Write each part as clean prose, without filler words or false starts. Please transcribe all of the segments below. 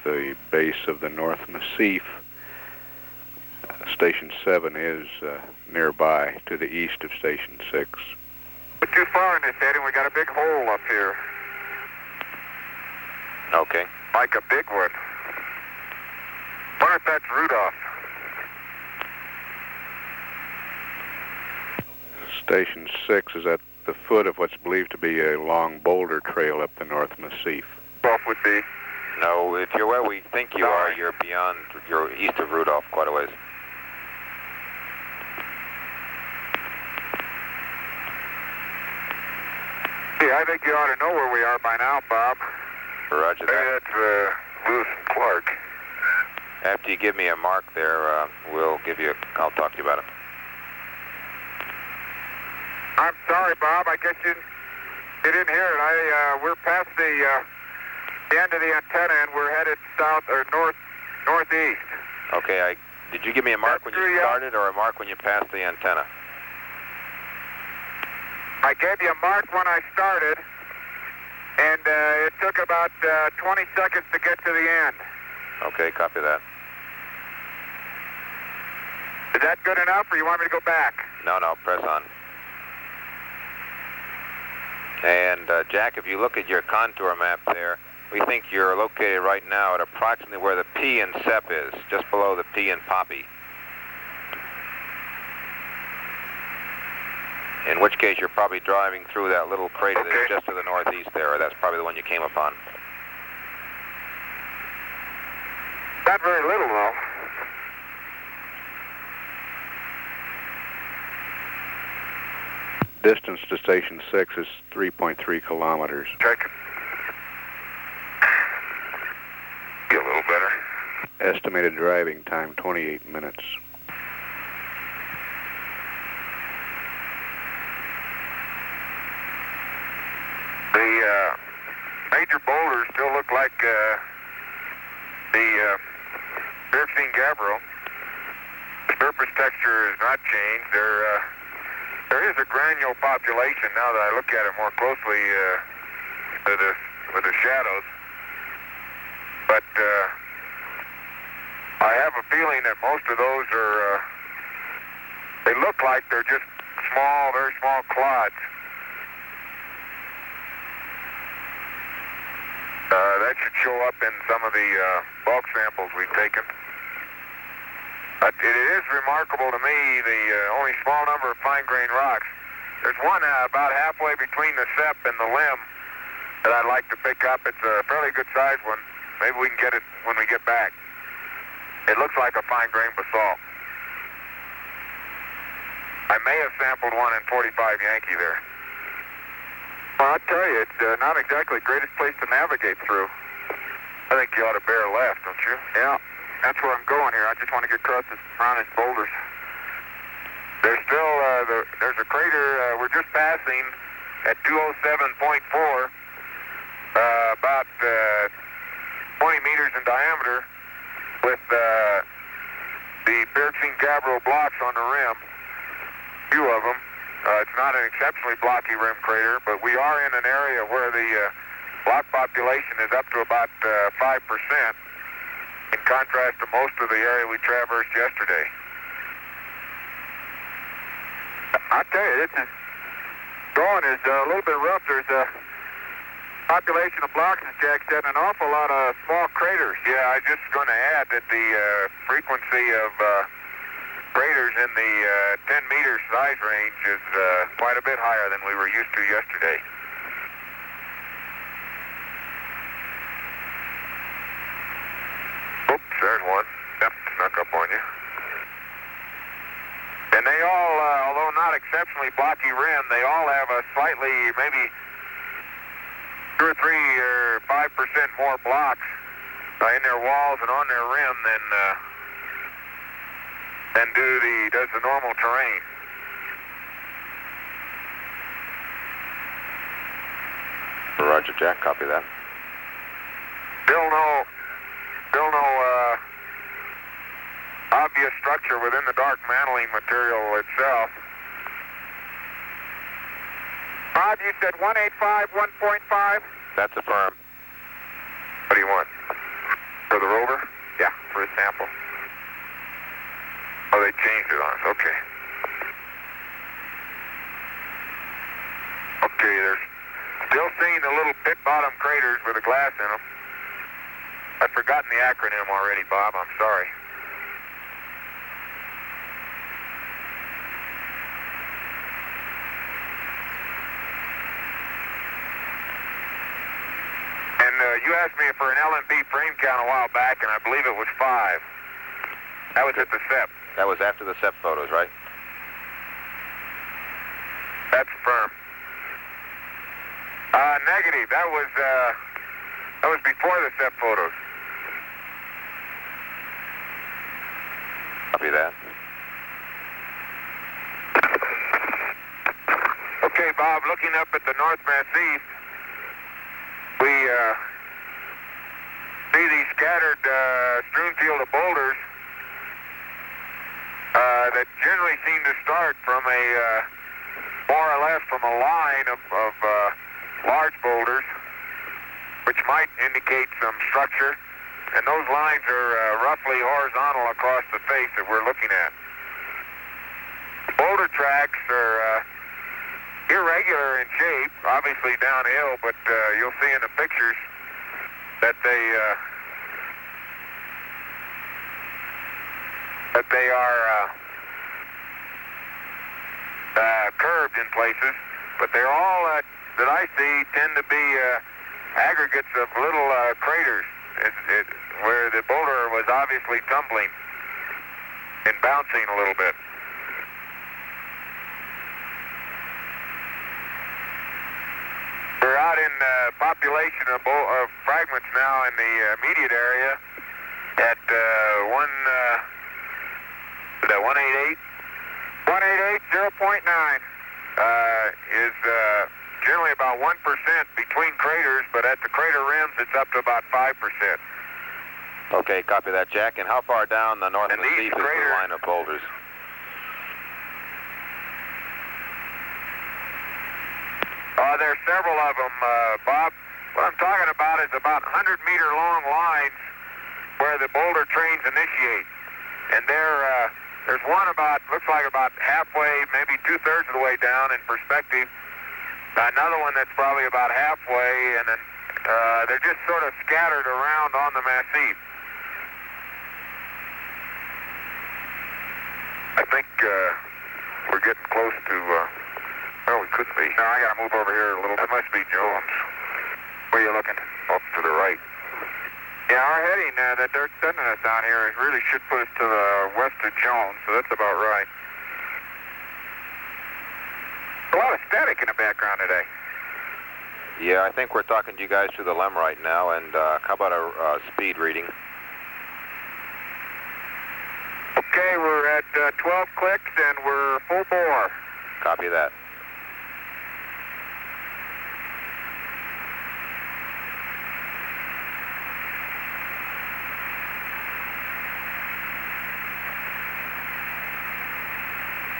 the base of the North Massif. Station 7 is nearby to the east of Station 6. We're too far in this heading. We got a big hole up here. Okay. Like a big one. Wonder if that's Rudolph. Station 6 is at the foot of what's believed to be a long boulder trail up the North Massif. Rudolph would be. No, if you're where we think you are, you're beyond, you're east of Rudolph quite a ways. Yeah, I think you ought to know where we are by now, Bob. Roger that. That's Lewis and Clark. After you give me a mark there, I'll talk to you about it. I'm sorry, Bob. I guess you didn't hear it. We're past the end of the antenna, and we're headed south or northeast. Okay. Did you give me a mark when you started, or a mark when you passed the antenna? I gave you a mark when I started, and it took about 20 seconds to get to the end. Okay, copy that. Is that good enough, or you want me to go back? No, press on. And Jack, if you look at your contour map there, we think you're located right now at approximately where the P in SEP is, just below the P in Poppy. In which case, you're probably driving through that little crater that's just to the northeast there, or that's probably the one you came upon. Not very little, though. Distance to Station 6 is 3.3 kilometers. Check it. Be a little better. Estimated driving time, 28 minutes. The major boulders still look like the Bergstein Gabbro. The surface texture has not changed. There is a granule population now that I look at it more closely with the shadows. But I have a feeling that most of those are, they look like they're just small, very small clods. That should show up in some of the bulk samples we've taken. But it is remarkable to me, the only small number of fine-grained rocks. There's one about halfway between the SEP and the limb that I'd like to pick up. It's a fairly good-sized one. Maybe we can get it when we get back. It looks like a fine-grained basalt. I may have sampled one in 45 Yankee there. Well, I'll tell you, it's not exactly the greatest place to navigate through. I think you ought to bear left, don't you? Yeah, that's where I'm going here. I just want to get across around these boulders. There's still, there's a crater we're just passing at 207.4, about 20 meters in diameter, with the Bergstein Gabbro blocks on the rim, few of them. It's not an exceptionally blocky rim crater, but we are in an area where the block population is up to about 5%, in contrast to most of the area we traversed yesterday. I'll tell you, this is going is a little bit rough. There's a population of blocks, as Jack said, and an awful lot of small craters. Yeah, I was just going to add that the frequency of craters in the 10-meter size range is quite a bit higher than we were used to yesterday. Oops, there's one. Yep, snuck up on you. And they all, although not exceptionally blocky rim, they all have a slightly, maybe 2 or 3 or 5% more blocks in their walls and on their rim than does the normal terrain. Roger, Jack. Copy that. Still no obvious structure within the dark mantling material itself. Bob, you said 185, 1.5? That's affirmed. What do you want? For the rover? Yeah, for a sample. Oh, they changed it on us. Okay. Okay, they're still seeing the little pit bottom craters with the glass in them. I've forgotten the acronym already, Bob. I'm sorry. And you asked me for an LMB frame count a while back, and I believe it was 5. That was at the SEP. That was after the SEP photos, right? That's firm. Negative. That was before the SEP photos. Copy that. Okay, Bob, looking up at the North Massif, we see these scattered strewn field of boulders that generally seem to start from a more or less from a line of large boulders, which might indicate some structure, and those lines are roughly horizontal across the face that we're looking at. Boulder tracks are irregular in shape, obviously downhill, but you'll see in the pictures that they are curved in places, but they're all that I see tend to be aggregates of little craters where the boulder was obviously tumbling and bouncing a little bit. We're out in population of fragments now in the immediate area at 188. 188, 0.9 is generally about 1% between craters, but at the crater rims it's up to about 5%. Okay, copy that, Jack. And how far down the North And Massif these is the craters- line of boulders? There are several of them, Bob. What I'm talking about is about 100-meter long lines where the boulder trains initiate. And there's one looks like about halfway, maybe 2/3 of the way down in perspective. Another one that's probably about halfway, and then they're just sort of scattered around on the Massif. I think we're getting close to, well, we could be. No, I gotta move over here a little. That must be Jones. Where are you looking? Up to the right. Yeah, our heading, that they're sending us down here, it really should put us to the west of Jones, so that's about right. A lot of static in the background today. Yeah, I think we're talking to you guys through the LEM right now, and how about a speed reading? Okay, we're at 12 clicks, and we're full bore. Copy that.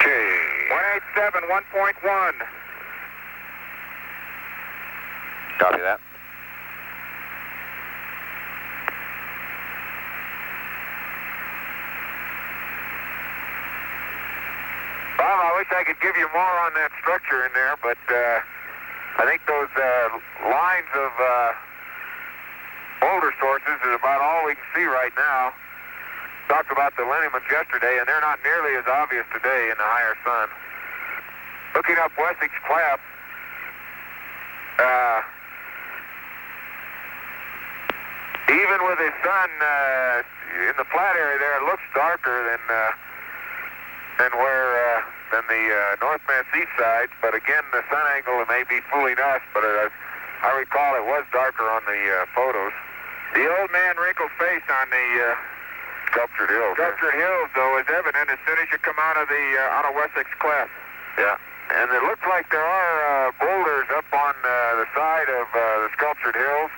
Okay. 187, 1.1. Copy that. Bob, I wish I could give you more on that structure in there, but I think those lines of boulder sources is about all we can see right now. Talked about the lineaments yesterday, and they're not nearly as obvious today in the higher sun. Looking up Wessex Cleft, even with the sun in the flat area there, it looks darker than the North Massif side. But again, the sun angle may be fooling us. But I recall it was darker on the photos. The old man wrinkled face on the sculptured hills. Sculptured hills, though, is evident as soon as you come out of Wessex Cleft. Yeah, and it looks like there are boulders up on the side of the sculptured hills,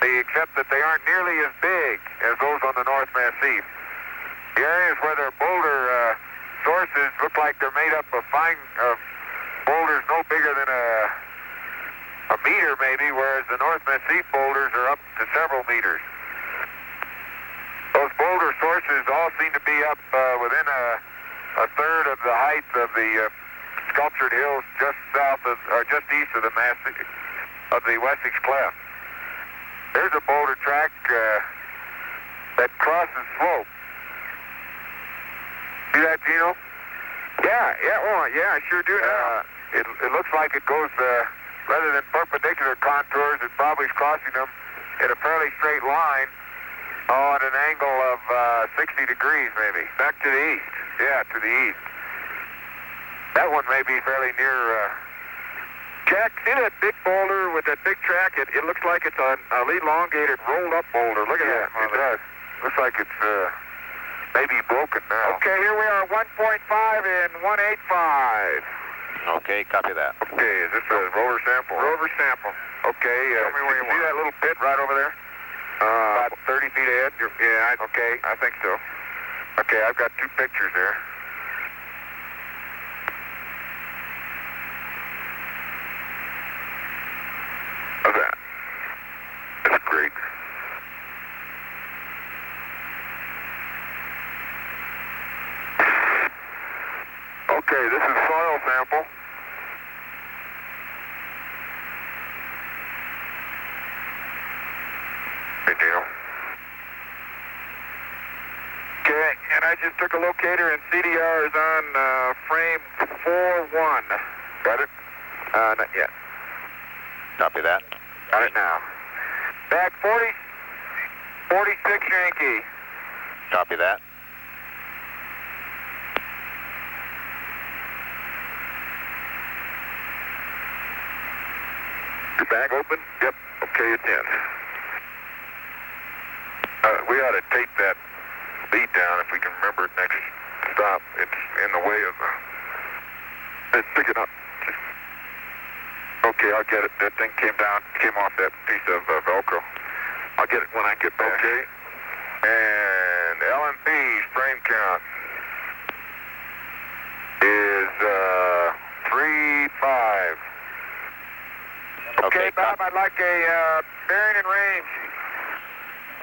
except that they aren't nearly as big as those on the North Massif. The areas where there are boulder sources look like they're made up of boulders no bigger than a meter maybe, whereas the North Massif boulders are up to several meters. all seem to be up within a third of the height of the sculptured hills just south of, or just east of the Wessex Cleft. There's a boulder track that crosses slope. See that, Gino? Yeah, I sure do now. It looks like it goes, rather than perpendicular contours, it probably is crossing them in a fairly straight line on an angle of 60 degrees, maybe. Back to the east. Yeah, to the east. That one may be fairly near... Jack, see that big boulder with that big track? It looks like it's an elongated, rolled-up boulder. Look at that. It does. Looks like it's maybe broken now. Okay, here we are, 1.5 and 185. Okay, copy that. Okay, is this a rover sample? Rover sample. Okay, tell me where you see that little pit right over there? About 30 feet ahead? Yeah, okay, I think so. Okay, I've got 2 pictures there. How's that? That's great. Okay, this is soil sample. Hey, Gino. Okay, and I just took a locator and CDR is on frame 4-1. Got it? Not yet. Copy that. Got it now. Back 46 Yankee. Copy that. Your bag open? Yep. Okay, it's in. We ought to tape that lead down if we can remember it next stop. It's in the way of let's pick it up. Okay, I'll get it. That thing came off that piece of Velcro. I'll get it when I get back. Okay. And LMP's frame count is 3-5. Okay, Bob, I'd like a bearing and range.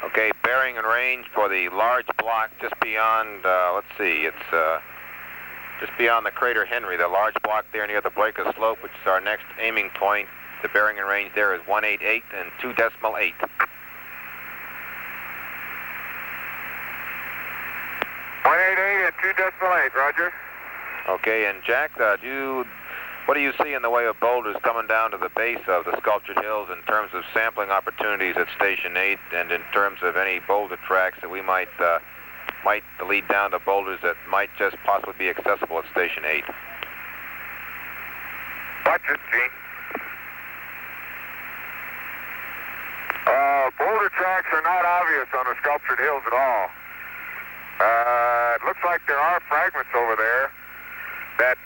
Okay, bearing and range for the large block just beyond, let's see, it's just beyond the crater Henry, the large block there near the Blaker Slope, which is our next aiming point. The bearing and range there is 188 and 2.8. 188 and 2.8, Roger. Okay, and Jack, what do you see in the way of boulders coming down to the base of the sculptured hills in terms of sampling opportunities at Station 8 and in terms of any boulder tracks that we might lead down to boulders that might just possibly be accessible at Station 8? Watch it, Gene. Boulder tracks are not obvious on the sculptured hills at all. It looks like there are fragments over there that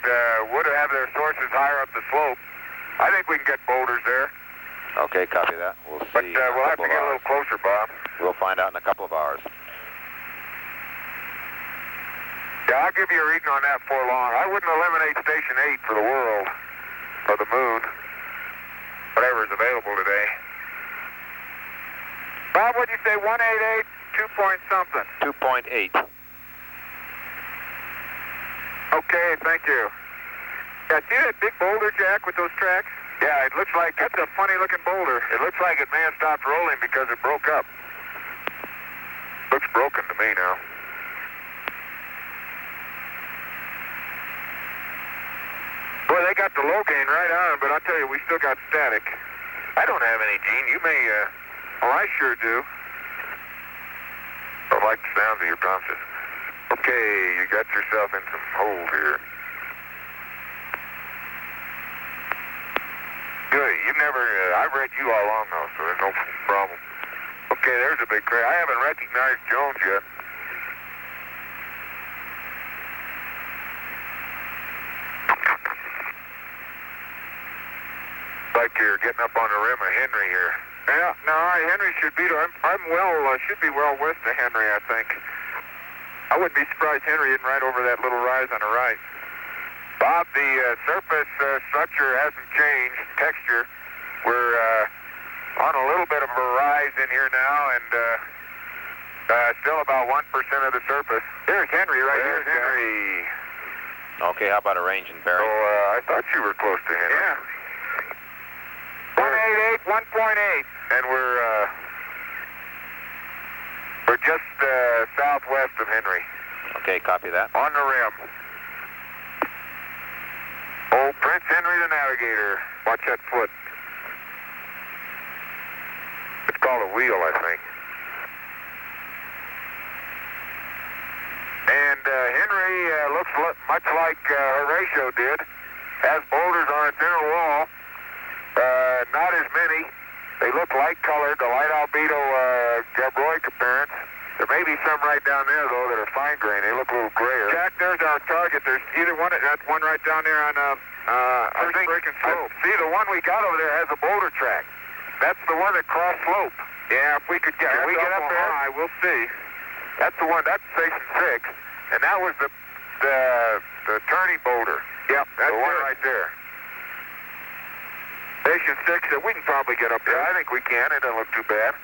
would have their sources higher up the slope. I think we can get boulders there. Okay, copy that. We'll see. But we'll have to get a little closer, Bob. We'll find out in a couple of hours. Yeah, I'll give you a reading on that before long. I wouldn't eliminate Station 8 for the world, or the moon, whatever is available today. Bob, what'd you say, 188, 2 point something? 2.8. Okay, thank you. Yeah, see that big boulder, Jack, with those tracks? Yeah, it looks like, that's a funny-looking boulder. It looks like it may have stopped rolling because it broke up. Looks broken to me now. Boy, they got the low gain right on, but I'll tell you, we still got static. I don't have any, Gene. You may, I sure do. I like the sound of your promptness. Okay, you got yourself in some hold here. Good. You've never, I've read you all along though, so there's no problem. Okay, there's a big crater. I haven't recognized Jones yet. Like you're getting up on the rim of Henry here. Yeah, no, Henry should be, should be well west of Henry, I think. I wouldn't be surprised Henry isn't right over that little rise on the right. Bob, the surface structure hasn't changed, texture. We're on a little bit of a rise in here now, and Still about 1% of the surface. Here's Henry right here. There's Henry. Okay, how about a range and bearing? I thought you were close to Henry. Yeah. 188, 1.8. And we're just southwest of Henry. Okay, copy that. On the rim. Old Prince Henry the Navigator. Watch that foot. It's called a wheel, I think. And Henry looks much like Horatio did. Has boulders on its inner wall. Not as many. They look light-colored, the light albedo gabbroic appearance. There may be some right down there, though, that are fine grain. They look a little grayer. Jack, there's our target. There's either one. That's one right down there on I think breaking slope. See, the one we got over there has a boulder track. That's the one that crossed slope. Yeah, if we could get, we get up there, high, we'll see. That's the one. That's station 6, and that was the turning boulder. Yep, that's the one right there. Station 6, we can probably get up there. I think we can. It doesn't look too bad.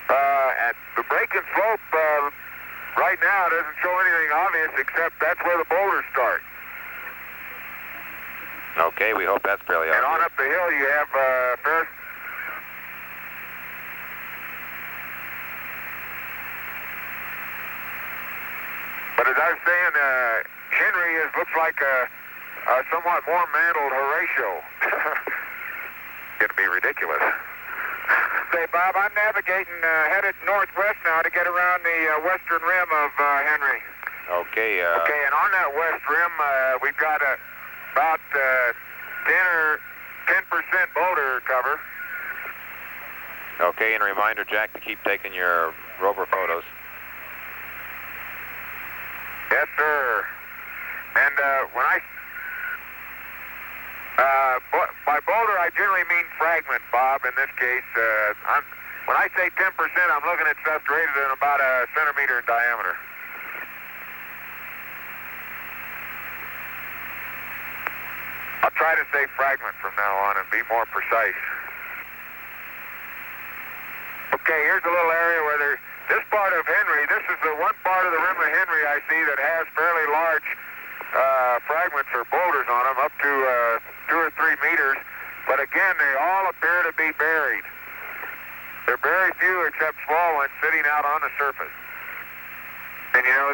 At the breaking slope, right now doesn't show anything obvious except that's where the boulders start. Okay, we hope that's fairly obvious. And on up the hill you have Ferris. But as I was saying, Henry looks like a somewhat more mantled Horatio. Going to be ridiculous. Say, Bob, I'm navigating headed northwest now to get around the western rim of Henry. Okay. Okay, and on that west rim, we've got about 10% boulder cover. Okay, and a reminder, Jack, to keep taking your rover photos. Yes, sir. And when by boulder, I generally mean fragment, Bob, in this case. When I say 10%, I'm looking at stuff greater than about a centimeter in diameter. I'll try to say fragment from now on and be more precise. Okay, here's a little area where this part of Henry, this is the one part of the rim of Henry I see that has fairly large fragments or boulders on them, up to 2 or 3 meters. But again, they all appear to be buried. There are very few except small ones sitting out on the surface. And you know,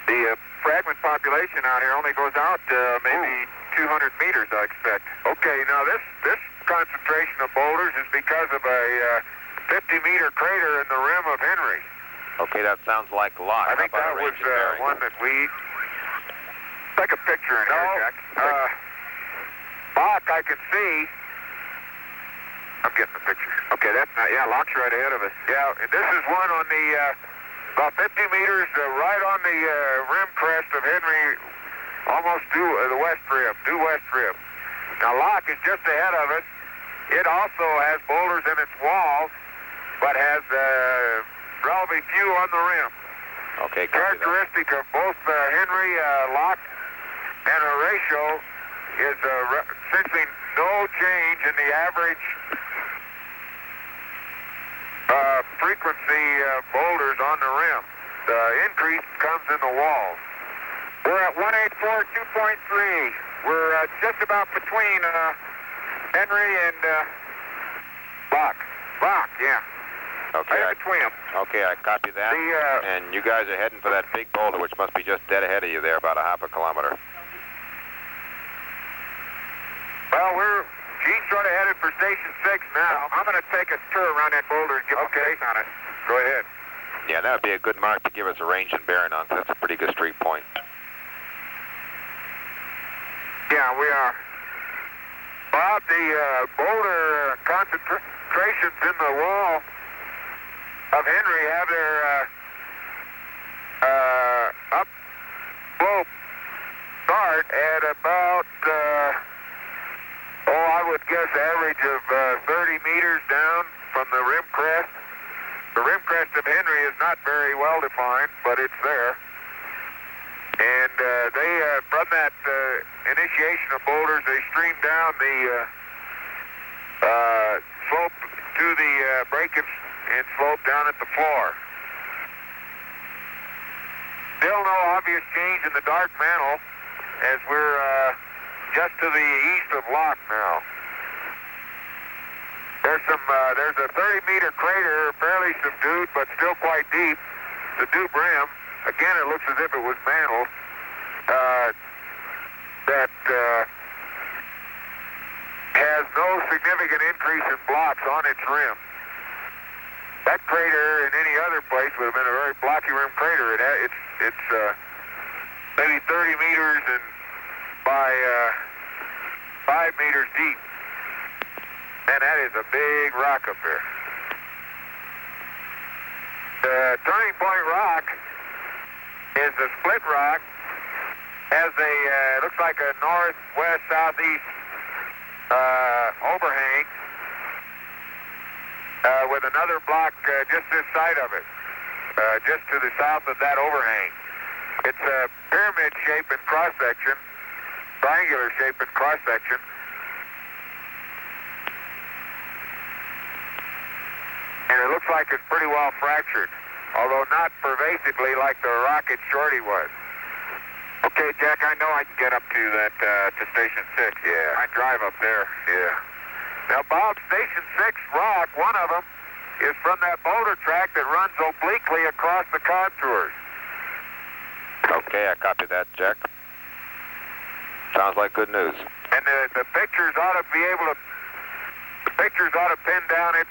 the fragment population out here only goes out maybe 200 meters, I expect. Okay, now this concentration of boulders is because of a 50-meter crater in the rim of Henry. Okay, that sounds like Locke. I think that was one that we... Take a picture in here, Jack. Locke, I can see. I'm getting the picture. Okay, that's not... Yeah, Locke's right ahead of us. Yeah, and this is one on the... about 50 meters right on the rim crest of Henry, almost due west rim. Now, Locke is just ahead of us. It also has boulders in its walls, but has relatively few on the rim. Okay, characteristic of both Henry, Locke, and Horatio is essentially no change in the average frequency of boulders on the rim. The increase comes in the walls. We're at 184, 2.3. We're just about between Henry and Locke. Locke, yeah. Okay, right between them. Okay, I copy that. And you guys are heading for that big boulder, which must be just dead ahead of you there, about a half a kilometer. Well, Gene's sort of headed for Station 6 now. I'm going to take a tour around that boulder and give a face on it. Go ahead. Yeah, that would be a good mark to give us a range and bearing on, because that's a pretty good streak point. Yeah, we are. Bob, the boulder concentrations in the wall of Henry have their up slope start at about, I would guess average of 30 meters down from the rim crest. The rim crest of Henry is not very well defined, but it's there. And they, from that initiation of boulders, they stream down the slope to the break and slope down at the floor. obvious change in the dark mantle as we're just to the east of Locke now. There's a 30-meter crater, fairly subdued, but still quite deep. The Dew Brim, again, it looks as if it was mantled. That has no significant increase in blocks on its rim. That crater in any other place would have been a very blocky rim crater. It's maybe 30 meters and by 5 meters deep. And that is a big rock up there. The Turning Point Rock is a split rock, has a, looks like a northwest-southeast overhang with another block just this side of it, just to the south of that overhang. It's a pyramid shape in cross-section, triangular shape in cross-section. And it looks like it's pretty well fractured, although not pervasively like the rocket Shorty was. Okay, Jack, I know I can get up to that, to Station 6. Yeah. I drive up there. Yeah. Now, Bob, Station 6 rock, one of them, is from that boulder track that runs obliquely across the contours. Okay, I copy that, Jack. Sounds like good news. And the pictures ought to be able to, pin down its,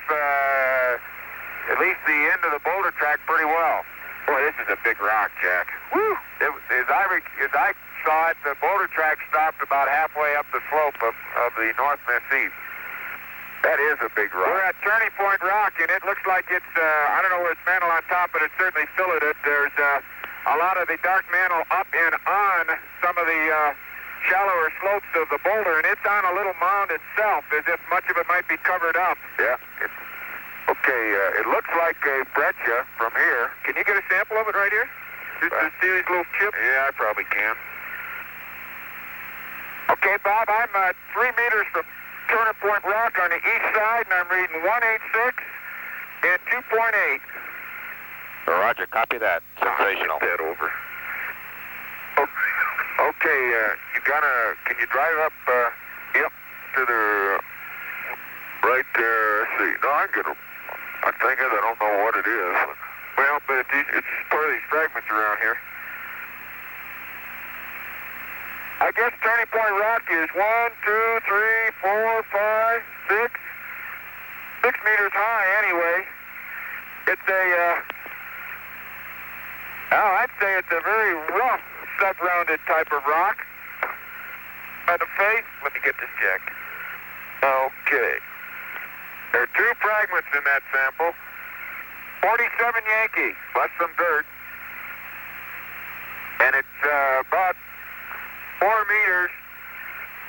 at least the end of the boulder track pretty well. Boy, this is a big rock, Jack. Woo! As I saw it, the boulder track stopped about halfway up the slope of the North Mesquite. That is a big rock. We're at Turning Point Rock, and it looks like it's, I don't know where it's mantle on top, but it's certainly filleted. There's a lot of the dark mantle up and on some of the shallower slopes of the boulder, and it's on a little mound itself, as if much of it might be covered up. Yeah. Okay, it looks like a breccia from here. Can you get a sample of it right here? Just to see these little chips? Yeah, I probably can. Okay, Bob, I'm 3 meters from Turning Point Rock on the east side, and I'm reading 186 and 2.8. Roger, copy that. Sensational. Get that over. Okay, can you drive up, yep, to the, right there, let's see. No, I can get I'm thinking, I don't know what it is. Well, but it's part of these fragments around here. I guess Turning Point Rock is 1, 2, 3, 4, 5, 6 meters high anyway. It's a, I'd say it's a very rough, sub-rounded type of rock. By the face, let me get this checked. Okay. There are 2 fragments in that sample. 47 Yankee, plus some dirt. And it's about 4 meters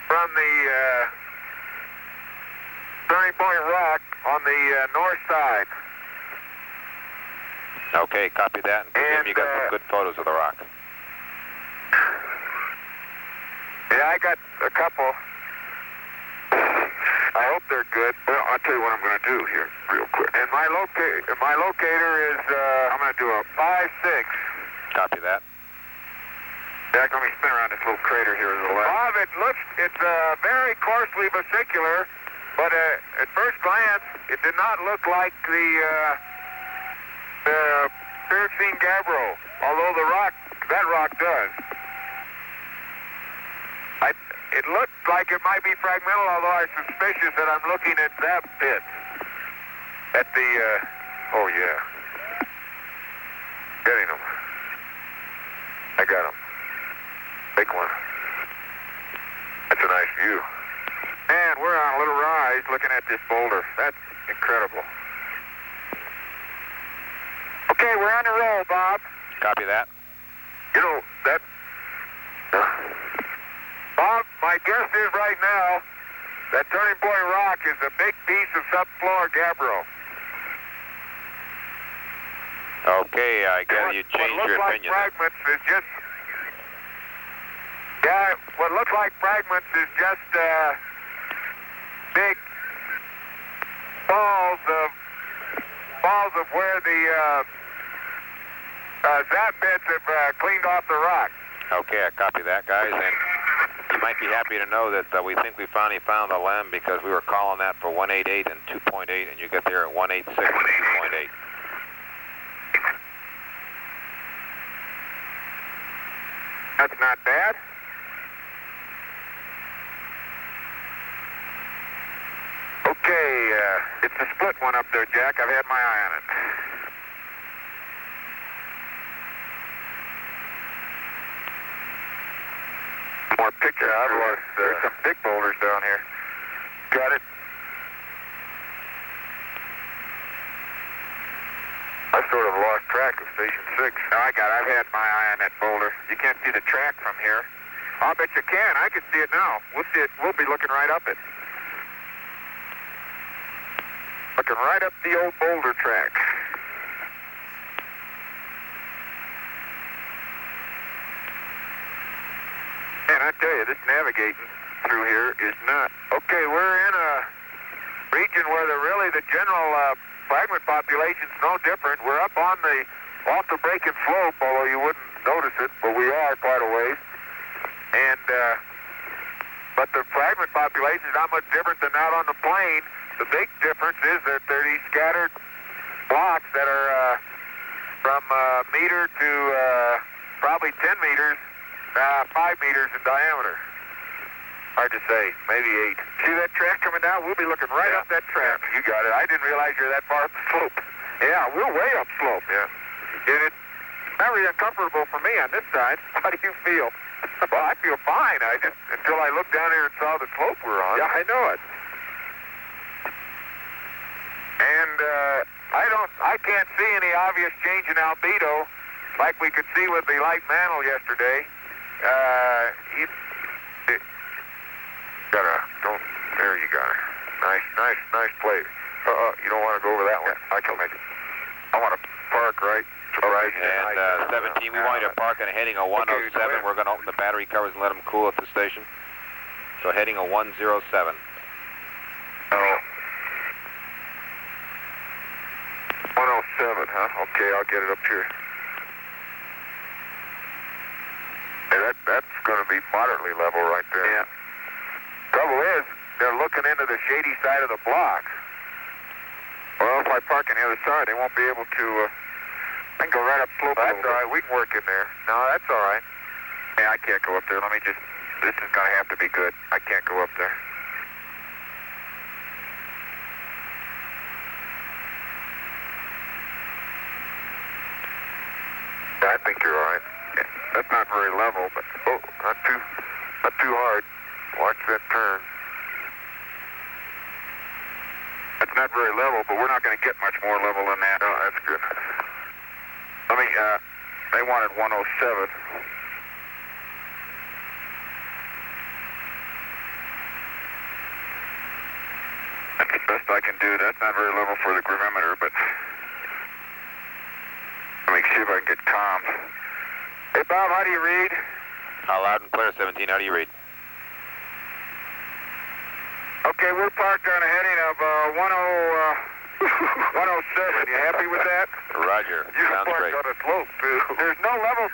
from the Turning Point Rock on the north side. Okay, copy that. And you got some good photos of the rock. Yeah, I got a couple. I hope they're good. Well, I'll tell you what I'm going to do here real quick. And my locator is, I'm going to do a 5-6. Copy that. Jack, let me spin around this little crater here to the left. Bob, it's very coarsely vesicular, but at first glance, it did not look like the Pyroxene gabbro, although that rock does. It looked like it might be fragmental, although I'm suspicious that I'm looking at that pit. At the, oh yeah. Getting them. I got them. Big one. That's a nice view. Man, we're on a little rise looking at this boulder. That's incredible. Okay, we're on the roll, Bob. Copy that. You know, that... Bob, my guess is right now that Turning Point Rock is a big piece of subfloor gabbro. Okay, I gather you changed your opinion. What looks like fragments is just big balls of where the sap beds have cleaned off the rock. Okay, I copy that, guys. And you might be happy to know that we think we finally found the LEM because we were calling that for 188 and 2.8, and you get there at 186 and 2.8. That's not bad. Okay, it's a split one up there, Jack. I've had my eye on it. More picture. There's some big boulders down here. Got it. I sort of lost track of Station 6. No, I got it. I've had my eye on that boulder. You can't see the track from here. I'll bet you can. I can see it now. We'll see it. We'll be looking right up it. Looking right up the old boulder track. Man, I tell you, this navigating through here is nuts. Okay, we're in a region where the general fragment population's no different. We're up on the off the breaking slope, although you wouldn't notice it, but we are quite a ways. And but the fragment population is not much different than out on the plain. The big difference is that there are these scattered blocks that are from meter to probably 10 meters, 5 meters in diameter. Hard to say, maybe 8. See that track coming down? We'll be looking right up that track. You got it. I didn't realize you're that far up the slope. Yeah, we're way up slope. Yeah. And it's very uncomfortable for me on this side. How do you feel? Well, I feel fine. Until I looked down here and saw the slope we're on. Yeah, I know it. And I can't see any obvious change in albedo like we could see with the light mantle yesterday. There you got it. Nice place. You don't want to go over that one. I can make it. I want to park right. And 17, we want you to park on a heading of 107. We're going to open the battery covers and let them cool at the station. So heading of 107. Oh. 107, huh? Okay, I'll get it up here. Hey, that's going to be moderately level right there. Yeah. Trouble is, they're looking into the shady side of the block. Well, if I park on the other side, they won't be able to... I can go right up slope. That's all right. We can work in there. No, that's all right. Yeah, I can't go up there. Let me just... This is going to have to be good. I can't go up there. I think you're all right. Yeah, that's not very level, but not too hard. Watch that turn. That's not very level, but we're not going to get much more level than that. Oh, that's good. Let me. They wanted 107. That's the best I can do. That's not very level for the gravimeter, but. Let me see if I can get comms. Hey, Bob, how do you read? Loud and clear, 17. How do you read? Okay, we're parked on a heading of 107. You happy with that? Roger. Sounds great. On a slope, too. There's no level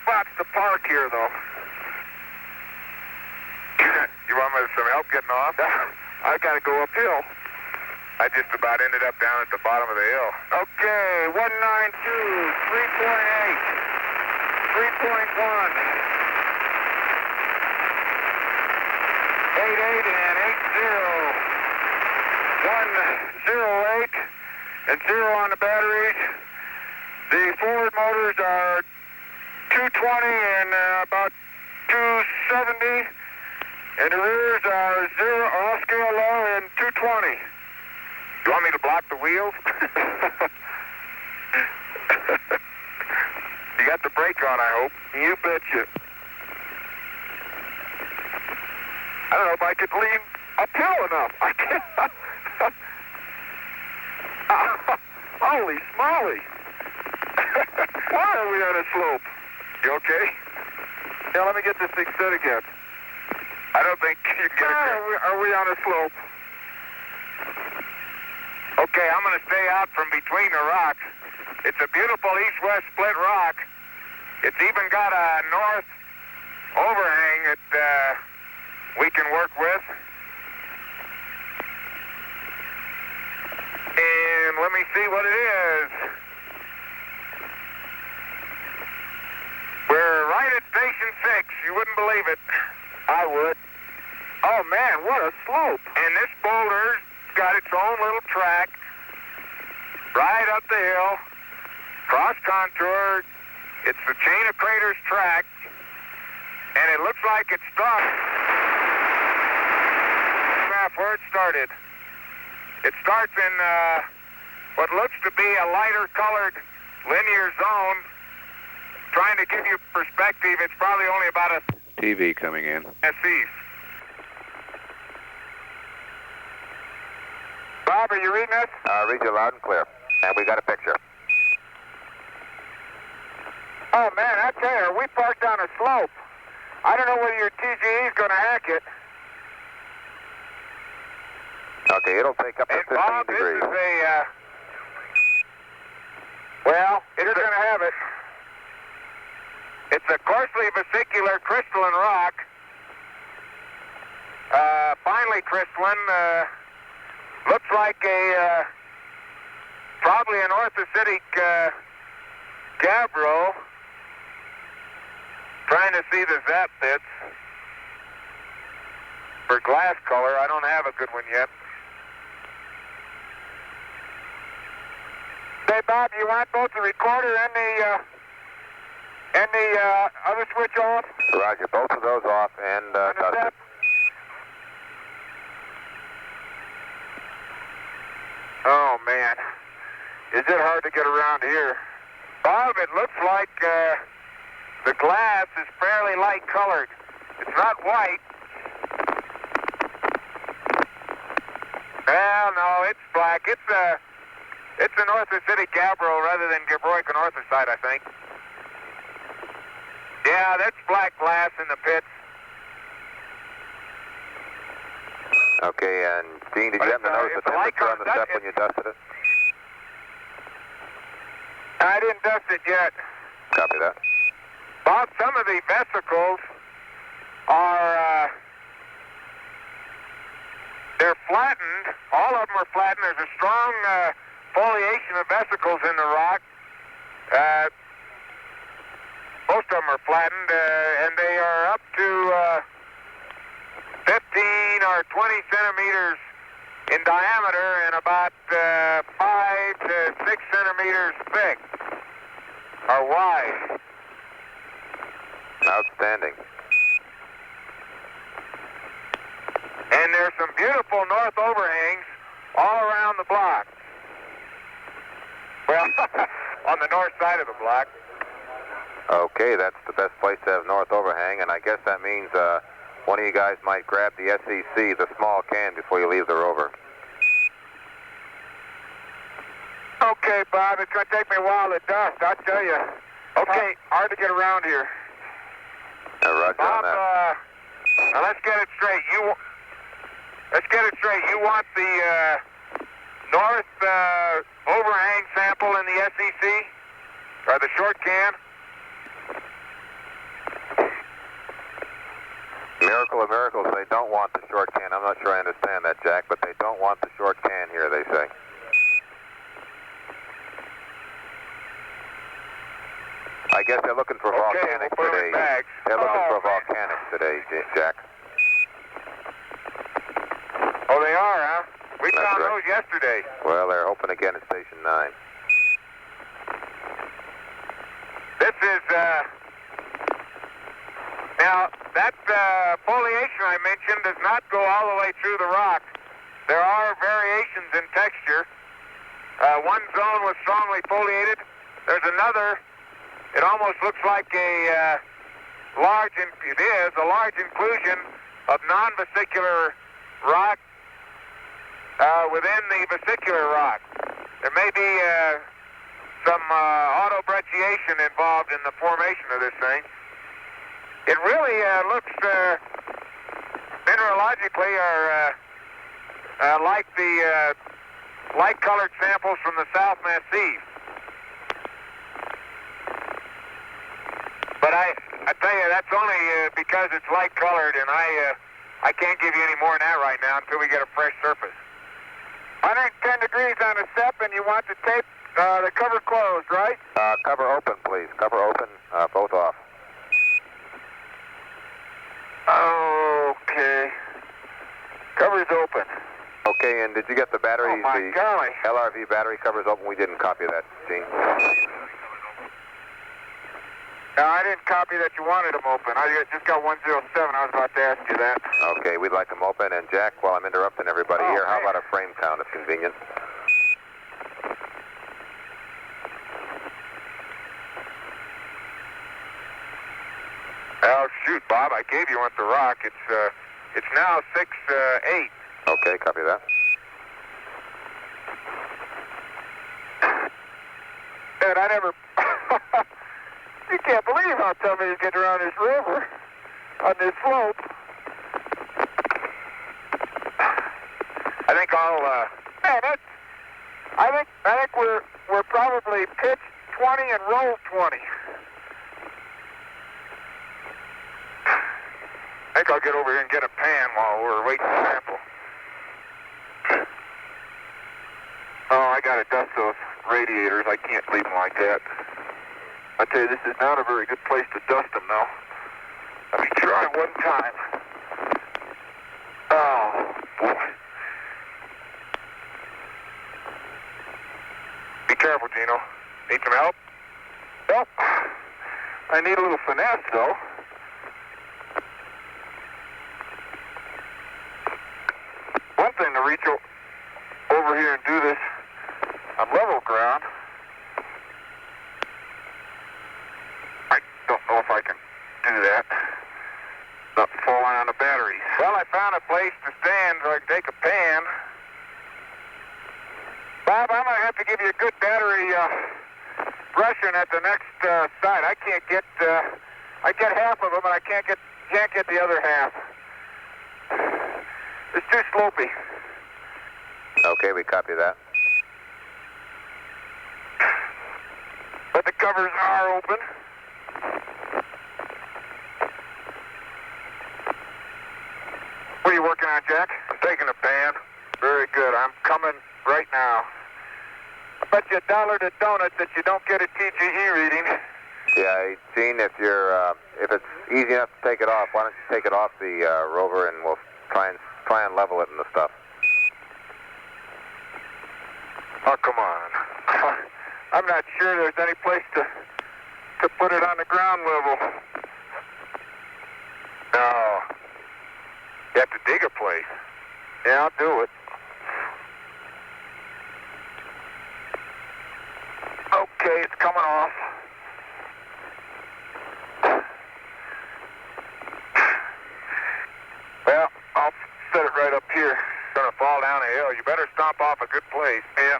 spots to park here, though. You want some help getting off? I got to go uphill. I just about ended up down at the bottom of the hill. Okay, 192, 3.8, 3.1, 88 and 80, 108 and 0 on the batteries. The forward motors are 220 and about 270, and the rears are 0 off scale low and 220. You want me to block the wheels? You got the brake on, I hope. You betcha. I don't know if I could lean uphill enough. I can't. Holy smoly. Why are we on a slope? You okay? Yeah, let me get this thing set again. I don't think you can get it. Are we on a slope? Okay, I'm going to stay out from between the rocks. It's a beautiful east-west split rock. It's even got a north overhang that we can work with. And let me see what it is. We're right at Station 6. You wouldn't believe it. I would. Oh, man, what a slope. And this boulder's got its own little track right up the hill, cross-contour. It's the Chain of Craters track, and it looks like it stopped where it started. It starts in what looks to be a lighter-colored linear zone. Trying to give you perspective, it's probably only about a TV coming in. east. Bob, are you reading us? Read you loud and clear. And we got a picture. Oh, man, I tell you, we parked down a slope. I don't know whether your TGE is going to hack it. Okay, it'll take up to And 15 Bob, degrees. this is a, well, it's going to have it. It's a coarsely vesicular crystalline rock. Finely crystalline. Looks like a, probably an orthositic gabbro. Trying to see the zap bits for glass color. I don't have a good one yet. Say, Bob, you want both the recorder and the other switch off? Roger, both of those off and dusted. Oh, man. Is it hard to get around here? Bob, it looks like the glass is fairly light colored. It's not white. Well, no, it's black. It's an orthositic gabbro rather than gabbroic and orthosite, I think. Yeah, that's black glass in the pits. Okay, and Dean, did But you happen to notice the if the light temperature on the comes up, step when you dusted it? I didn't dust it yet. Copy that. Bob, some of the vesicles are, they're flattened. All of them are flattened. There's a strong foliation of vesicles in the rock. Most of them are flattened, and they are up to 15 or 20 centimeters in diameter and about 5 to 6 centimeters thick or wide. Outstanding. And there's some beautiful north overhangs all around the block. Well, on the north side of the block. Okay, that's the best place to have north overhang, and I guess that means one of you guys might grab the SEC, the small can, before you leave the rover. Okay, Bob, it's going to take me a while to dust, I tell you. Okay, hard to get around here. Roger Bob, on that. now let's get it straight. You want the north overhang sample in the SEC? Or the short can? Miracle of miracles, they don't want the short can. I'm not sure I understand that, Jack, but they don't want the short can here, they say. I guess they're looking for volcanics we'll put 'em today. in bags. They're looking for man. volcanics today, Jack. Oh, they are, huh? We That's found right. those yesterday. Well, they're hoping again at Station 9. This is, now, that foliation I mentioned does not go all the way through the rock. There are variations in texture. One zone was strongly foliated. There's another, it almost looks like a large inclusion of non-vesicular rock within the vesicular rock. There may be some autobrecciation involved in the formation of this thing. It really looks mineralogically like the light-colored samples from the South Massif. But I tell you, that's only because it's light colored, and I can't give you any more than that right now until we get a fresh surface. 110 degrees on the SEP, and you want the tape, the cover closed, right? Cover open, please. Cover open, both off. Okay. Cover's open. Okay, and did you get the batteries? Oh, my golly. LRV battery covers open. We didn't copy that, Gene. No, I didn't copy that you wanted them open. I just got 107. I was about to ask you that. Okay, we'd like them open. And Jack, while I'm interrupting everybody here, how about a frame count if convenient? Oh, shoot, Bob, I gave you one at the Rock. It's now 6-8. Okay, copy that. And I never... You can't believe how tough it is getting around this river on this slope. I think I'll, man, I think we're probably pitch 20 and roll 20. I think I'll get over here and get a pan while we're waiting to sample. Oh, I gotta dust those radiators. I can't leave them like that. I tell you, this is not a very good place to dust them, though. Let me try one time. Oh, boy. Be careful, Gino. Need some help? Well, I need a little finesse, though. One thing to reach over here and do this on level ground. I don't know if I can do that. Not falling on the batteries. Well, I found a place to stand so I can take a pan. Bob, I'm going to have to give you a good battery brushing at the next site. I can't get, I get half of them, and I can't get the other half. It's too slopey. Okay, we copy that. But the covers are open. What are you working on, Jack? I'm taking a pan. Very good. I'm coming right now. I bet you $1 to donut that you don't get a TGE reading. Yeah, Gene, if it's easy enough to take it off, why don't you take it off the rover and we'll try and level it and the stuff. Oh, come on. I'm not sure there's any place to put it on the ground level. No. You have to dig a place. Yeah, I'll do it. Okay, it's coming off. Well, I'll set it right up here. It's gonna fall down a hill. You better stomp off a good place. Yeah.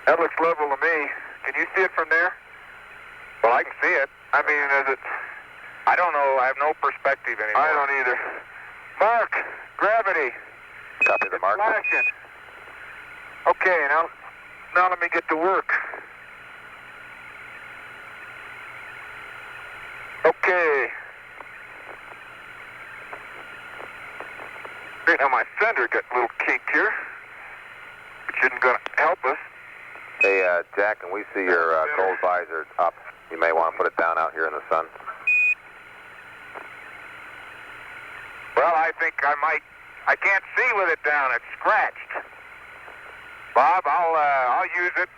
That looks level to me. Can you see it from there? Well, I can see it. I mean, is it... I don't know. I have no perspective anymore. I don't either. Mark, gravity. Copy the mark. Flashing. Okay, now let me get to work. Okay. Right now my fender got a little kink here, which isn't going to help us. Hey, Jack, can we see your gold visor up? You may want to put it down out here in the sun. Well, I think I might. I can't see with it down. It's scratched. Bob, I'll use it.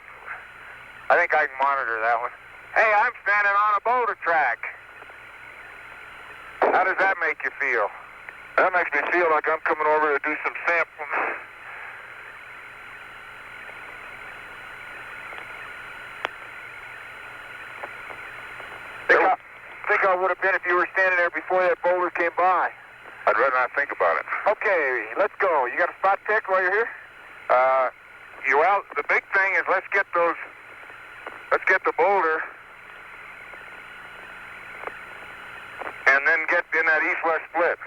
I think I can monitor that one. Hey, I'm standing on a boulder track. How does that make you feel? That makes me feel like I'm coming over to do some sampling. Think I would have been if you were standing there before that boulder came by. I'd rather not think about it. Okay, let's go. You got a spot pick while you're here? Well, the big thing is let's get the boulder and then get in that east-west split.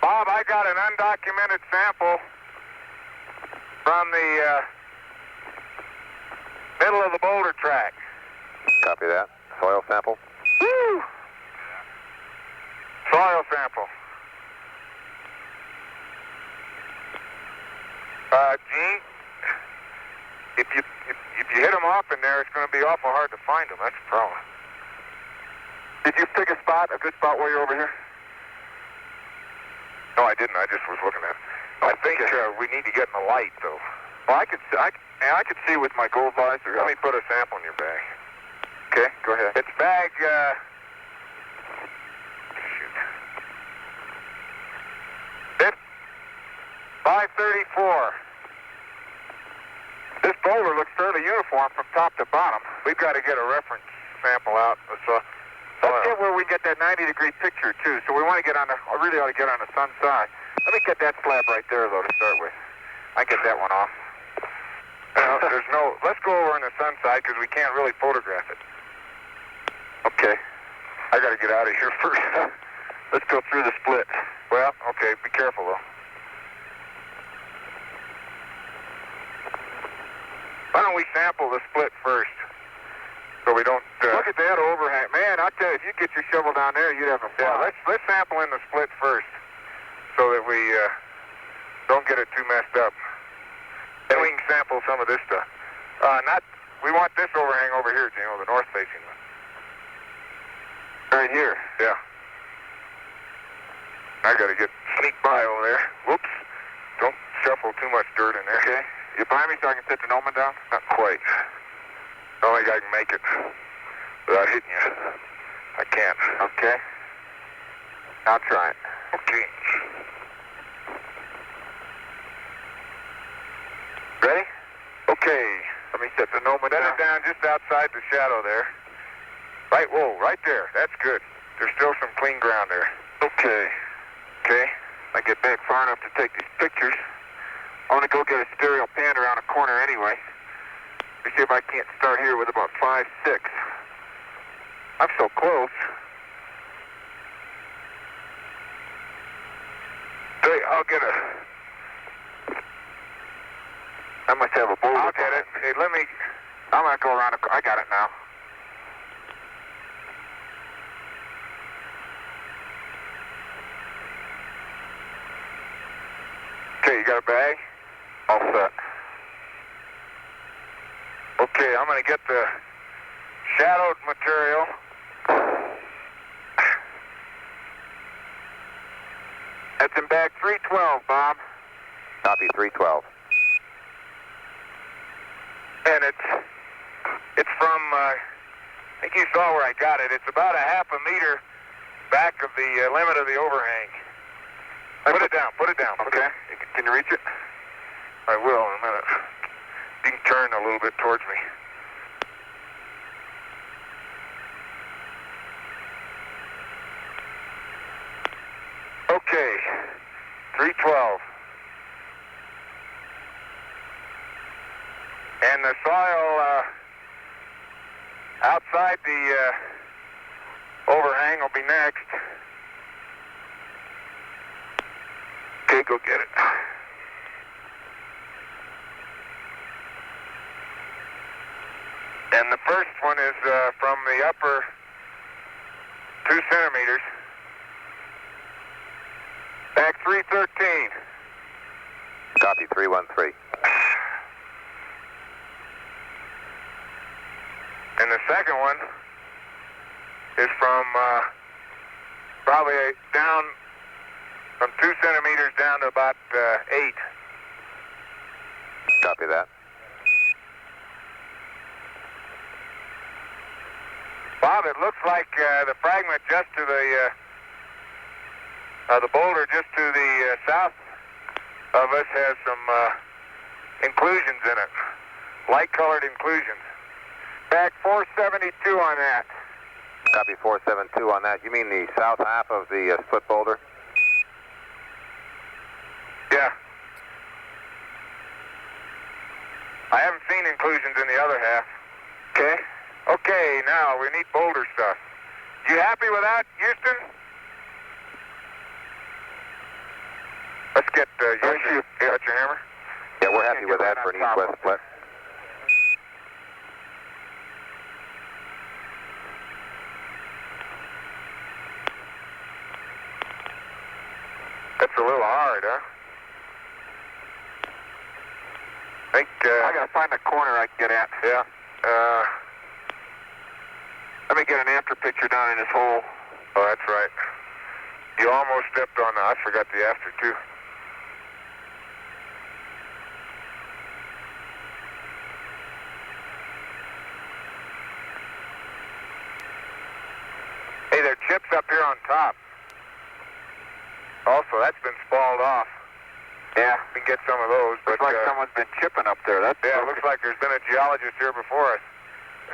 Bob, I got an undocumented sample from the middle of the boulder track. Copy that. Soil sample? Woo! Soil sample. Gene, if you hit them off in there, it's going to be awful hard to find them. That's the problem. Did you pick a good spot while you're over here? No, I didn't. I just was looking at it. I think we need to get in the light, though. Well, I could see with my gold visor. Let me put a sample in your bag. Okay, go ahead. It's bag, shoot. It's 534. This boulder looks fairly uniform from top to bottom. We've got to get a reference sample out. Let's get where we get that 90-degree picture, too. So we want to get on I really ought to get on the sun side. Let me get that slab right there, though, to start with. I get that one off. Let's go over on the sun side because we can't really photograph it. Okay. I got to get out of here first. Let's go through the split. Well, okay, be careful, though. Why don't we sample the split first? So we don't... Look at that overhang. Man, I'll tell you, if you get your shovel down there, you'd have a fly. Yeah, let's sample in the split first so that we don't get it too messed up. Then we can sample some of this stuff. We want this overhang over here, Gino, the north-facing one. Right here? Yeah. I got to sneak by over there. Whoops. Don't shuffle too much dirt in there. Okay. You behind me so I can set the Noman down? Not quite. I don't think I can make it without hitting you. I can't. Okay. I'll try it. Okay. Ready? Okay. Let me set the Noman down. Set it down just outside the shadow there. Right, whoa, right there. That's good. There's still some clean ground there. Okay. Okay. I get back far enough to take these pictures. I want to go get a stereo pan around a corner anyway. Let me see if I can't start here with about 5, 6. I'm so close. Hey, I'll get I must have a boulder. I'll get it. Hey, I'm going to go around I got it now. Okay, you got a bag? All set. Okay, I'm going to get the shadowed material. That's in bag 312, Bob. Copy 312. And it's from, I think you saw where I got it. It's about a half a meter back of the limit of the overhang. Put it down. Okay. Can you reach it? I will in a minute. You can turn a little bit towards me. Okay. 312. And the soil outside the overhang will be next. Okay, go get it. And the first one is from the upper 2 centimeters. Back 313. Copy 313. And the second one is from probably down from 2 centimeters down to about 8. Copy that. Bob, it looks like the fragment just to the boulder just to the south of us has some inclusions in it, light-colored inclusions. Back 472 on that. Copy 472 on that. You mean the south half of the split boulder? Yeah. I haven't seen inclusions in the other half. Okay. Okay, now we need boulder stuff. You happy with that, Houston? Let's get you got your hammer? Yeah, we're happy with that for an east-west split. That's a little hard, huh? I think I gotta find a corner I can get at. Yeah. Let me get an after picture down in this hole. Oh, that's right. You almost stepped on the. I forgot the after too. Hey, there are chips up here on top. Also, that's been spalled off. Yeah, we can get some of those. Looks like someone's been chipping up there. Yeah, it looks like there's been a geologist here before us.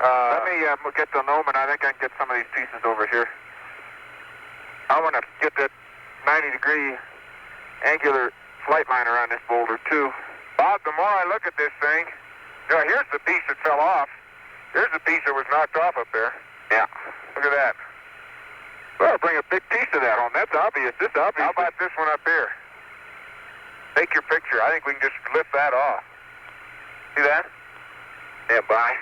Let me get the Noman. I think I can get some of these pieces over here. I want to get that 90-degree angular flight line around this boulder, too. Bob, the more I look at this thing, here's the piece that fell off. Here's the piece that was knocked off up there. Yeah. Look at that. Well, bring a big piece of that home. That's obvious. This obvious. How about this one up here? Take your picture. I think we can just lift that off. See that? Yeah, bye.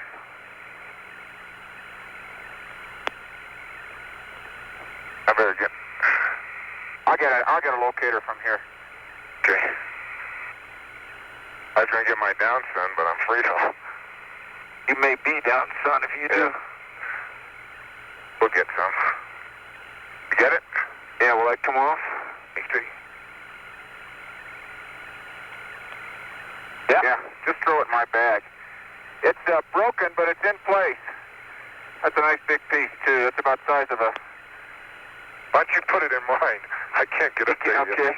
I better get. I'll get a locator from here. Okay. I was going to get my down sun, but I'm afraid you may be down sun if you do. We'll get some. You get it? Yeah, will that come off? Let me see. Yeah, just throw it in my bag. It's broken, but it's in place. That's a nice big piece, too. That's about the size of a... Why don't you put it in mine? I can't get it there. Okay.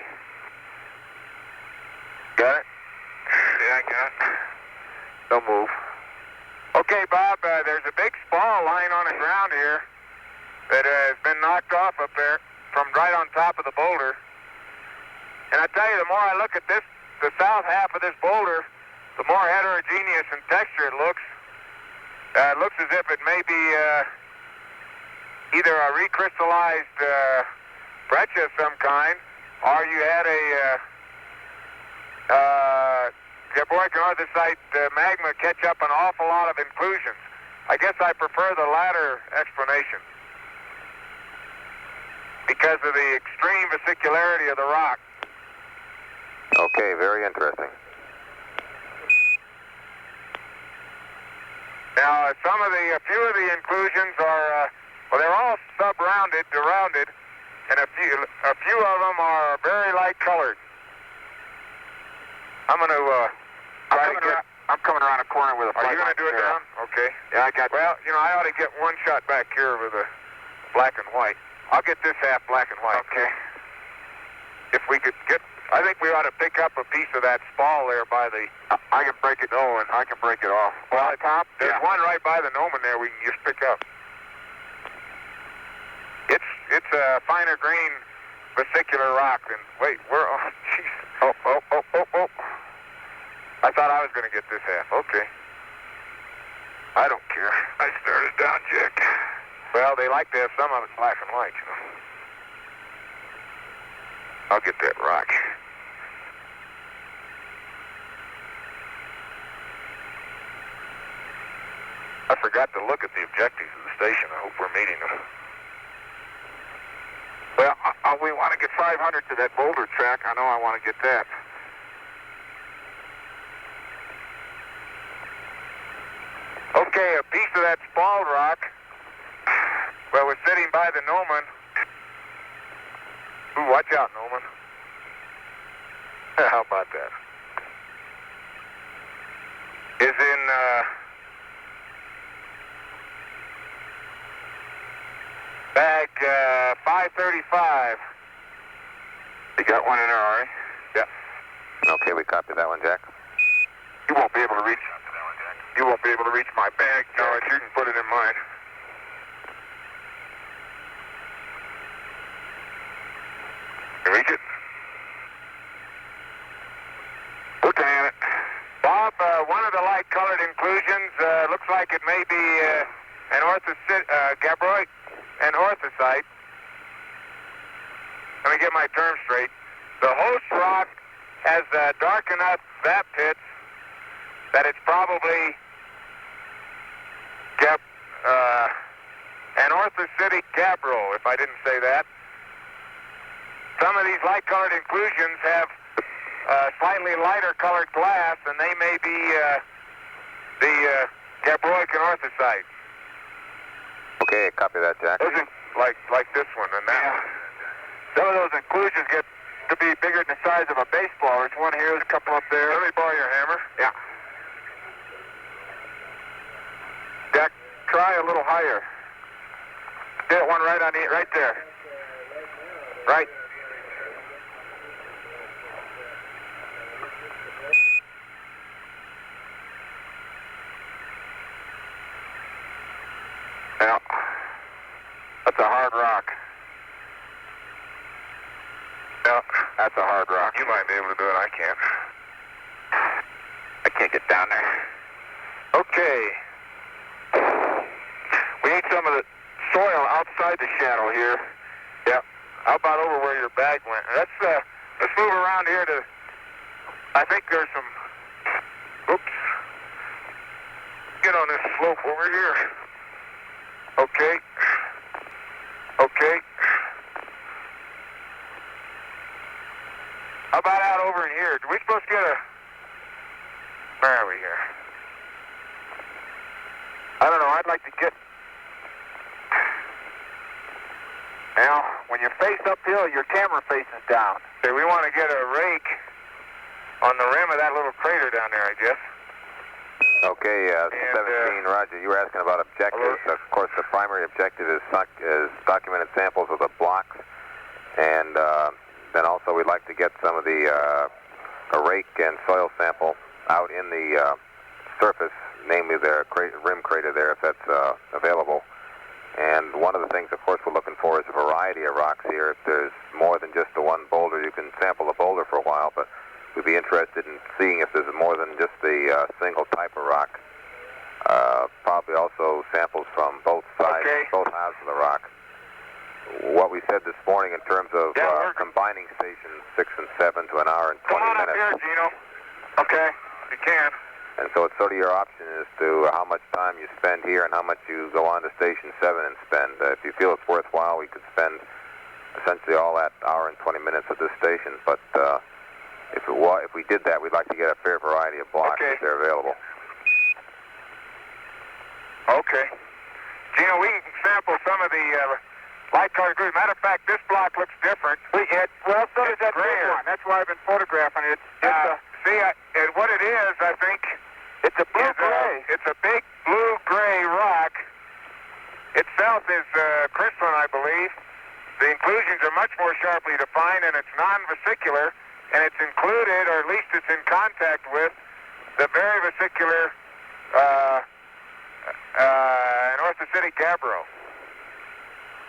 Got it? Yeah, I got it. Don't move. Okay, Bob, there's a big spall lying on the ground here that has been knocked off up there from right on top of the boulder. And I tell you, the more I look at this, the south half of this boulder, the more heterogeneous in texture it looks. It looks as if it may be either a recrystallized breccia of some kind, or you had a gabbroic andesite magma catch up an awful lot of inclusions. I guess I prefer the latter explanation because of the extreme vesicularity of the rock. Okay, very interesting. Now, a few of the inclusions are, they're all sub-rounded to rounded, and a few of them are very light colored. I'm going to I'm coming around a corner with a flight. Are you going to do it down? Okay. Yeah, I got. Well, I ought to get one shot back here with a black and white. I'll get this half black and white. Okay. If we could get. I think we ought to pick up a piece of that spall there by the... I can break it, and I can break it off. Well, on top, there's one right by the Noman there we can just pick up. It's a finer grain vesicular rock than... Wait, where... Oh, jeez. Oh. I thought I was going to get this half. Okay. I don't care. I started down, Jack. Well, they like to have some of it black and white, I'll get that rock. I forgot to look at the objectives of the station. I hope we're meeting them. Well, we want to get 500 to that boulder track. I know I want to get that. Okay, a piece of that spalled rock. Well, we're sitting by the Noman. Ooh, watch out, Noman. How about that? Is in, bag 535. You got one in there, Ari? Yep. Okay, we copy that one, Jack. You won't be able to reach. You won't be able to reach my bag. No, you can put it in mine. You reach it? Looking at it. Bob, one of the light-colored inclusions looks like it may be an gabbroic and orthosite. Let me get my term straight. The host rock has dark enough vap pits that it's probably an orthositic gabbro, if I didn't say that. Some of these light-colored inclusions have slightly lighter colored glass, and they may be the gabbroic and orthosite. Okay, copy that, Jack. Those are like this one and that one. Some of those inclusions get to be bigger than the size of a baseball. There's one here, there's a couple up there. Let me borrow your hammer. Yeah. Jack, try a little higher. Get one right on the, right there. Right. Now, that's a hard rock. No, that's a hard rock. You might be able to do it. I can't. I can't get down there. Okay. We need some of the soil outside the shadow here. Yeah. How about over where your bag went? Let's move around here to. I think there's some. Oops. Get on this slope over here. Okay. Okay. How about out over in here? Are we supposed to get a... Where are we here? I don't know. I'd like to get... Now, when you face uphill, your camera faces down. Okay, we want to get a rake on the rim of that little crater down there, I guess. Okay, 17, Roger. You were asking about objectives. Of course, the primary objective is documented samples of the blocks, and then also we'd like to get some of the a rake and soil sample out in the surface, namely the rim crater there, if that's available. And one of the things, of course, we're looking for is a variety of rocks here. If there's more than just the one boulder, you can sample the boulder for a while, but we'd be interested in seeing if there's more than just the single type of rock. Probably also samples from both sides, both halves of the rock. What we said this morning in terms of combining stations 6 and 7 to an hour and 20 minutes. Come on up here, Gino. Okay, you can. And so it's sort of your option as to how much time you spend here and how much you go on to Station 7 and spend. If you feel it's worthwhile, we could spend essentially all that hour and 20 minutes at this station. But if we did that, we'd like to get a fair variety of blocks if they're available. Okay. Gino, we can sample some of the light-colored green. Matter of fact, this block looks different. Well, so does that big one. That's why I've been photographing it. And what it is, I think, it's a blue-gray. It's a big blue-gray rock. Itself is crystalline, I believe. The inclusions are much more sharply defined, and it's non-vesicular, and it's included, or at least it's in contact with, the very vesicular an orthositic gabbro.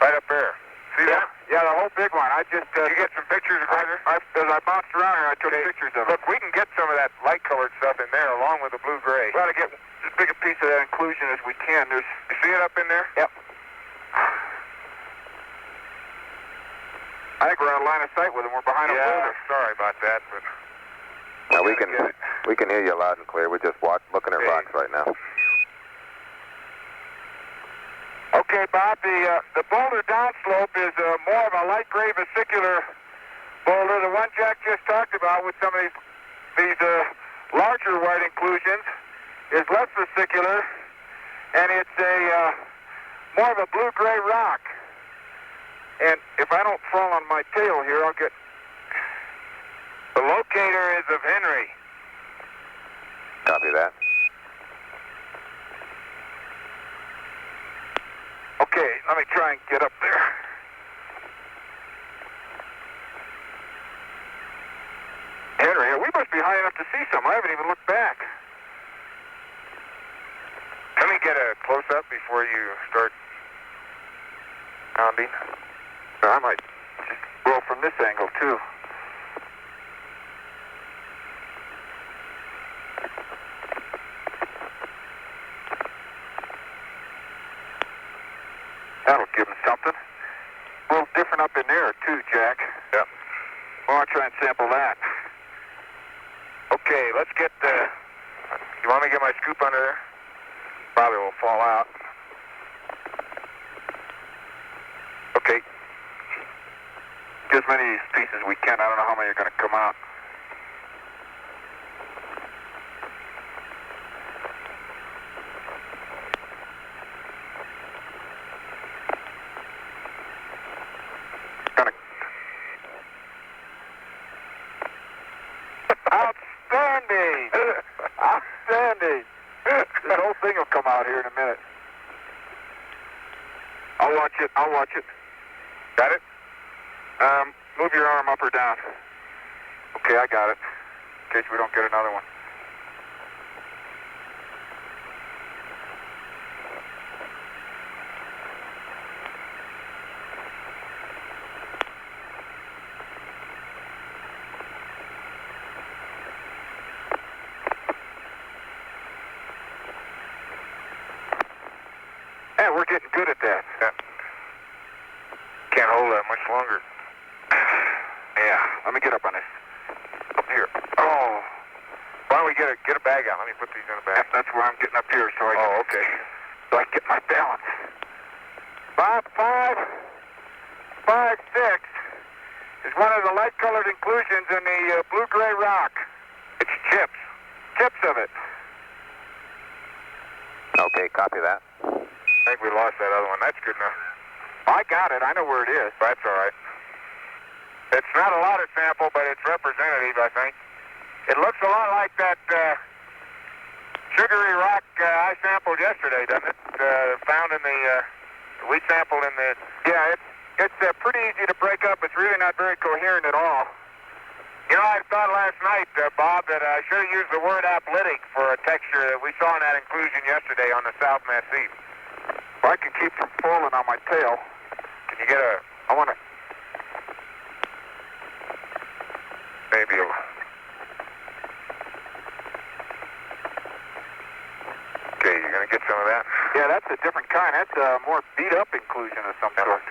Right up there. See that? Yeah, the whole big one. I just... you get some pictures, brother? As I bounced around here, I took pictures of it. Look, we can get some of that light-colored stuff in there along with the blue-gray. We ought to get as big a piece of that inclusion as we can. You see it up in there? Yep. I think we're out of line of sight with them. We're behind a boulder. Sorry about that, but... Now we can hear you loud and clear. We're just looking at rocks right now. Okay, Bob, the boulder downslope is more of a light gray vesicular boulder. The one Jack just talked about with some of these larger white inclusions is less vesicular, and it's more of a blue-gray rock. And if I don't fall on my tail here, I'll get... The locator is of Henry. Copy that. Okay, let me try and get up there. Henry, we must be high enough to see some. I haven't even looked back. Let me get a close-up before you start pounding. Or I might just roll from this angle, too. That'll give him something. A little different up in there, too, Jack. Yep. Watch. try and sample that. Okay, let's get the... You want me to get my scoop under there? Probably will fall out. Okay. Get as many of these pieces as we can. I don't know how many are going to come out. Outstanding! Outstanding! This whole thing will come out here in a minute. I'll watch it. I'll watch it. Got it? Move your arm up or down. Okay, I got it. In case we don't get another one. Yeah, we're getting good at that. Yeah. Can't hold that much longer. Yeah, let me get up on this. Up here. Oh. Why don't we get a bag out? Let me put these in a bag. That's where I'm getting up here so I can... Oh, okay. So I can get my balance. 5.5, 5.6 is one of the light-colored inclusions in the blue-gray rock. It's chips. Chips of it. Okay, copy that. I think we lost that other one. That's good enough. I got it. I know where it is. That's all right. It's not a lot of sample, but it's representative, I think. It looks a lot like that sugary rock I sampled yesterday, doesn't it? Found in the... we sampled in the... Yeah, it's pretty easy to break up. It's really not very coherent at all. You know, I thought last night, Bob, that I should have used the word apolitic for a texture that we saw in that inclusion yesterday on the South Massif. Well, I can keep from falling on my tail. Can you get a... I want to... Maybe a... Okay, you're going to get some of that? Yeah, that's a different kind. That's a more beat-up inclusion of some sort.